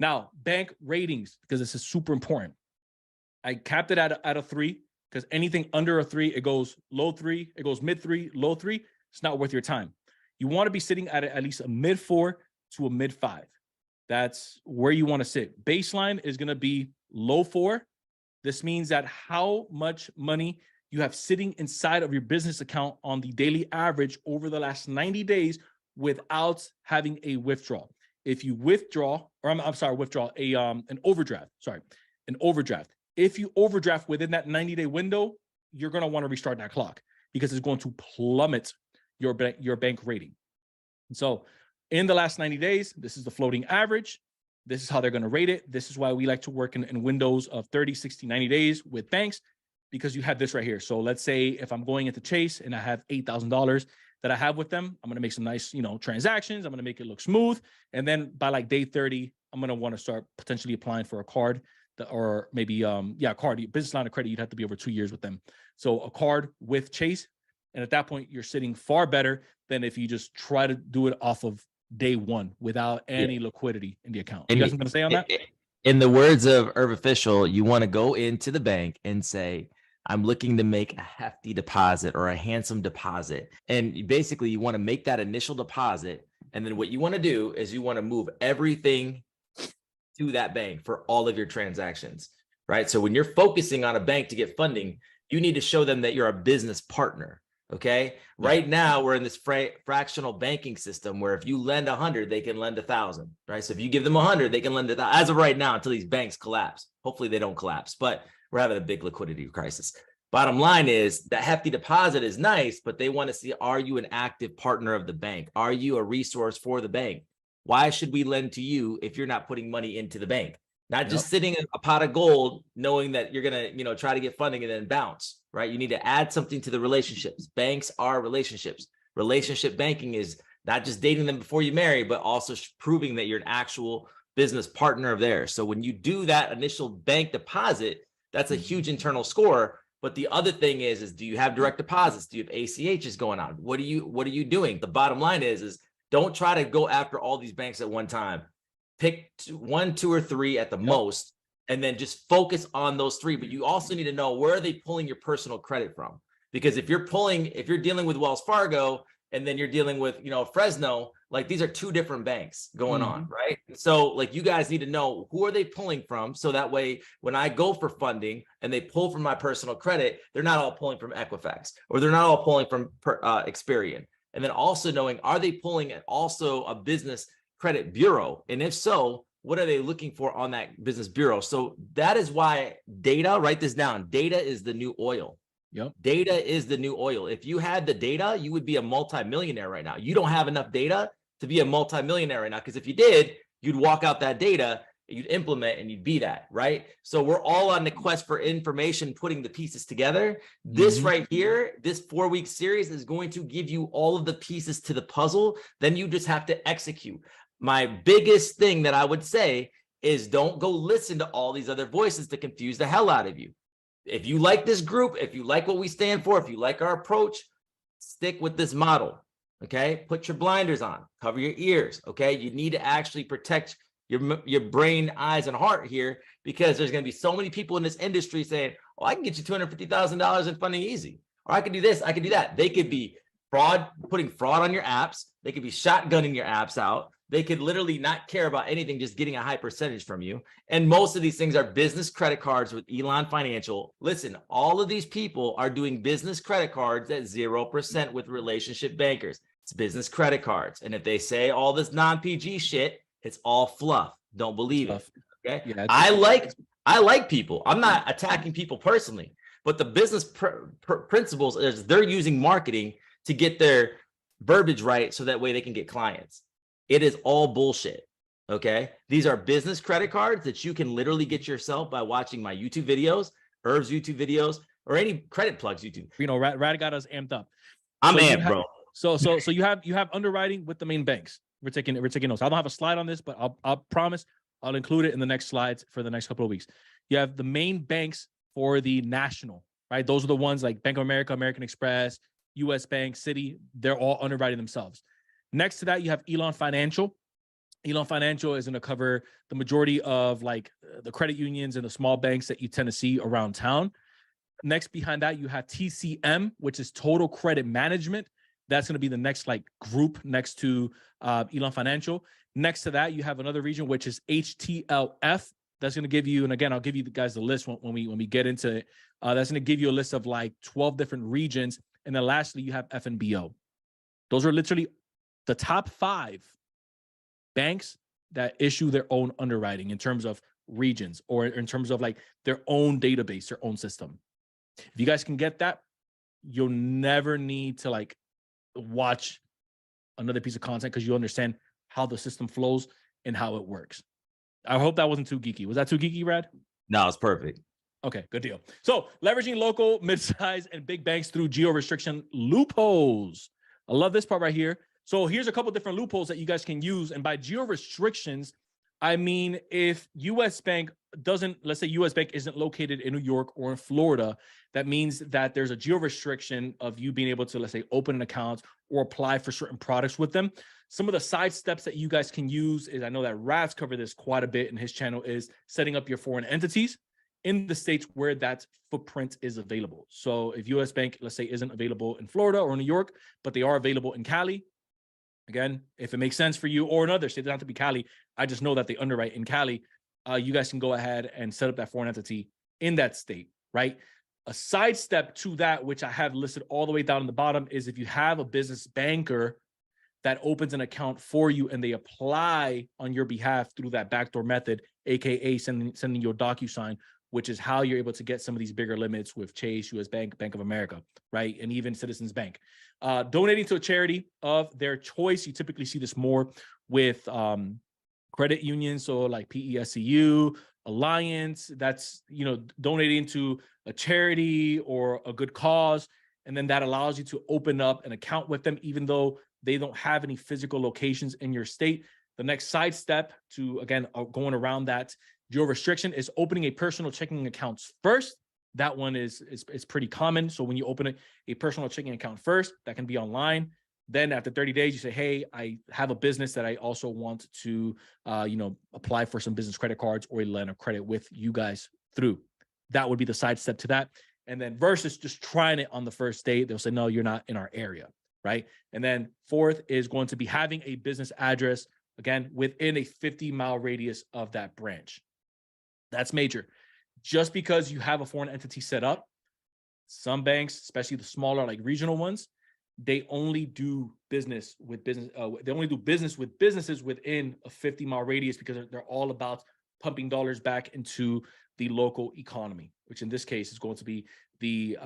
Now, bank ratings, because this is super important. I capped it at a 3, because anything under a 3, it goes low 3, it goes mid 3, low 3. It's not worth your time. You want to be sitting at least a mid 4 to a mid 5. That's where you want to sit. Baseline is going to be low 4. This means that how much money you have sitting inside of your business account on the daily average over the last 90 days without having a withdrawal. If you withdraw, or an overdraft, an overdraft. If you overdraft within that 90-day window, you're going to want to restart that clock because it's going to plummet your bank rating. And so in the last 90 days, this is the floating average. This is how they're going to rate it. This is why we like to work in windows of 30, 60, 90 days with banks, because you have this right here. So let's say if I'm going into Chase and I have $8,000 that I have with them, I'm going to make some nice, transactions. I'm going to make it look smooth. And then by like day 30, I'm going to want to start potentially applying for a card or maybe, a card, business line of credit. You'd have to be over 2 years with them. So a card with Chase. And at that point, you're sitting far better than if you just try to do it off of day one without any liquidity in the account. You guys going to say on that? In the words of Irv Official, you want to go into the bank and say, I'm looking to make a hefty deposit or a handsome deposit. And basically you want to make that initial deposit. And then what you want to do is you want to move everything to that bank for all of your transactions, right? So when you're focusing on a bank to get funding, you need to show them that you're a business partner. Okay. Yeah. Right now we're in this fractional banking system where if you lend 100, they can lend 1,000, right? So if you give them 100, they can lend 1,000 as of right now until these banks collapse. Hopefully they don't collapse, but we're having a big liquidity crisis. Bottom line is that hefty deposit is nice, but they want to see, are you an active partner of the bank? Are you a resource for the bank? Why should we lend to you if you're not putting money into the bank? Not just sitting in a pot of gold, knowing that you're going to, try to get funding and then bounce, right? You need to add something to the relationships. Banks are relationships. Relationship banking is not just dating them before you marry, but also proving that you're an actual business partner of theirs. So when you do that initial bank deposit, that's a huge internal score. But the other thing is do you have direct deposits? Do you have ACHs going on? What are you doing? The bottom line is don't try to go after all these banks at one time. Pick 1, 2, or 3 at the most, and then just focus on those 3. But you also need to know, where are they pulling your personal credit from? Because if you're dealing with Wells Fargo and then you're dealing with, Fresno, like these are 2 different banks going on, right? So like you guys need to know, who are they pulling from? So that way, when I go for funding and they pull from my personal credit, they're not all pulling from Equifax, or they're not all pulling from Experian. And then also knowing, are they pulling at also a business credit bureau? And if so, what are they looking for on that business bureau? So that is why data, write this down. Data is the new oil. Yep. Data is the new oil. If you had the data, you would be a multimillionaire right now. You don't have enough data to be a multimillionaire right now, because if you did, you'd walk out that data, you'd implement, and you'd be that, right? So we're all on the quest for information, putting the pieces together. This right here, this 4-week series is going to give you all of the pieces to the puzzle. Then you just have to execute. My biggest thing that I would say is don't go listen to all these other voices to confuse the hell out of you. If you like this group, if you like what we stand for, if you like our approach, stick with this model, okay? Put your blinders on, cover your ears, okay? You need to actually protect your brain, eyes, and heart here, because there's going to be so many people in this industry saying, oh, I can get you $250,000 in funding easy, or I can do this, I can do that. They could be putting fraud on your apps. They could be shotgunning your apps out. They could literally not care about anything, just getting a high percentage from you. And most of these things are business credit cards with Elon Financial. Listen, all of these people are doing business credit cards at 0% with relationship bankers. It's business credit cards. And if they say all this non-PG shit, it's all fluff. Don't believe it. Okay. Yeah, I like people. I'm not attacking people personally, but the business principles is they're using marketing to get their verbiage right, so that way they can get clients. It is all bullshit. Okay. These are business credit cards that you can literally get yourself by watching my YouTube videos, Irv's YouTube videos, or any credit plugs YouTube. Rad got us amped up. I'm amped, bro. So you have underwriting with the main banks. We're taking notes. I don't have a slide on this, but I'll promise I'll include it in the next slides for the next couple of weeks. You have the main banks for the national, right? Those are the ones like Bank of America, American Express, US Bank, Citi. They're all underwriting themselves. Next to that, you have Elon Financial. Elon Financial is going to cover the majority of like the credit unions and the small banks that you tend to see around town. Next behind that, you have TCM, which is Total Credit Management. That's going to be the next like group next to Elon Financial. Next to that, you have another region, which is HTLF. That's going to give you, and again, I'll give you guys the list when we get into it. That's going to give you a list of like 12 different regions. And then lastly, you have FNBO. Those are literally the top 5 banks that issue their own underwriting in terms of regions or in terms of like their own database, their own system. If you guys can get that, you'll never need to like watch another piece of content because you understand how the system flows and how it works. I hope that wasn't too geeky. Was that too geeky, Brad? No, it's perfect. Okay, good deal. So leveraging local, mid-size, and big banks through geo-restriction loopholes. I love this part right here. So here's a couple different loopholes that you guys can use. And by geo-restrictions, I mean, if US Bank doesn't, let's say US Bank isn't located in New York or in Florida, that means that there's a geo-restriction of you being able to, let's say, open an account or apply for certain products with them. Some of the side steps that you guys can use is, I know that Rav's covered this quite a bit in his channel, is setting up your foreign entities in the states where that footprint is available. So if US Bank, let's say, isn't available in Florida or New York, but they are available in Cali, again, if it makes sense for you, or another state, it doesn't have to be Cali, I just know that they underwrite in Cali, you guys can go ahead and set up that foreign entity in that state, right? A side step to that, which I have listed all the way down in the bottom, is if you have a business banker that opens an account for you and they apply on your behalf through that backdoor method, AKA sending you a DocuSign, which is how you're able to get some of these bigger limits with Chase, US Bank, Bank of America, right? And even Citizens Bank. Donating to a charity of their choice. You typically see this more with credit unions, so like PESCU, Alliance, that's, you know, donating to a charity or a good cause. And then that allows you to open up an account with them, even though they don't have any physical locations in your state. The next side step to, again, going around that geo restriction is opening a personal checking account first. That one is pretty common. So when you open a personal checking account first, that can be online. Then after 30 days, you say, hey, I have a business that I also want to, apply for some business credit cards or a line of credit with you guys through. That would be the side step to that. And then versus just trying it on the first date, they'll say, no, you're not in our area, right? And then fourth is going to be having a business address, again, within a 50-mile radius of that branch. That's major. Just because you have a foreign entity set up, some banks, especially the smaller, like regional ones, they only do business with businesses within a 50-mile radius because they're all about pumping dollars back into the local economy, which in this case is going to be the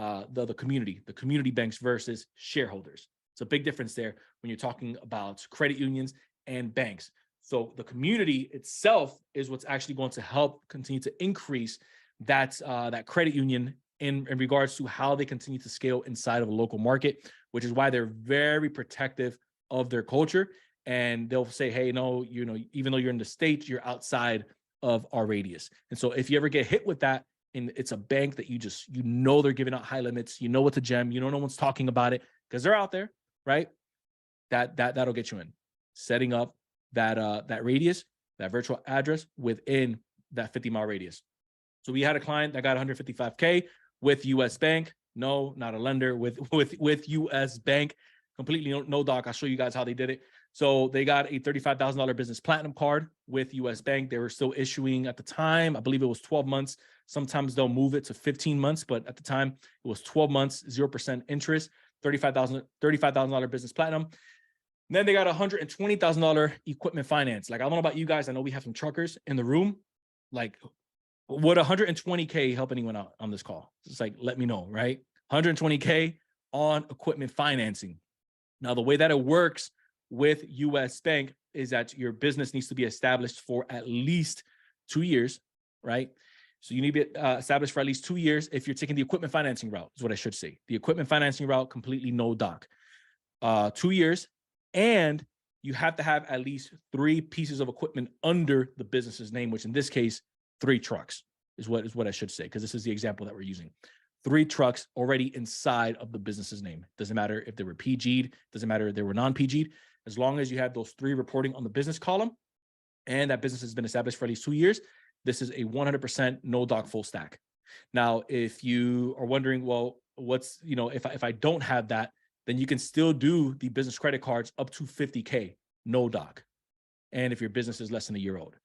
community banks versus shareholders. It's a big difference there when you're talking about credit unions and banks. So the community itself is what's actually going to help continue to increase that credit union in regards to how they continue to scale inside of a local market, which is why they're very protective of their culture. And they'll say, hey, no, even though you're in the States, you're outside of our radius. And so if you ever get hit with that, and it's a bank that they're giving out high limits, it's a gem, no one's talking about it because they're out there, right? That'll get you in. Setting up that radius, that virtual address within that 50-mile radius. So we had a client that got 155K with US Bank. No, not a lender, with US Bank. Completely no doc. I'll show you guys how they did it. So they got a $35,000 business platinum card with US Bank. They were still issuing at the time, I believe it was 12 months. Sometimes they'll move it to 15 months, but at the time it was 12 months, 0% interest, $35,000 business platinum. And then they got $120,000 equipment finance. Like, I don't know about you guys. I know we have some truckers in the room. Like, would 120K help anyone out on this call? It's like, let me know, right? 120K on equipment financing. Now, the way that it works with US Bank is that your business needs to be established for at least 2 years, right? So you need to be established for at least 2 years if you're taking the equipment financing route, is what I should say. The equipment financing route, completely no doc. 2 years, and you have to have at least 3 pieces of equipment under the business's name, which in this case, 3 trucks is what I should say, because this is the example that we're using. 3 trucks already inside of the business's name. Doesn't matter if they were PG'd, doesn't matter if they were non-PG'd. As long as you have those 3 reporting on the business column, and that business has been established for at least 2 years, this is a 100% no doc full stack. Now, if you are wondering, well, what's, if I don't have that, then you can still do the business credit cards up to 50K, no doc. And if your business is less than a year old.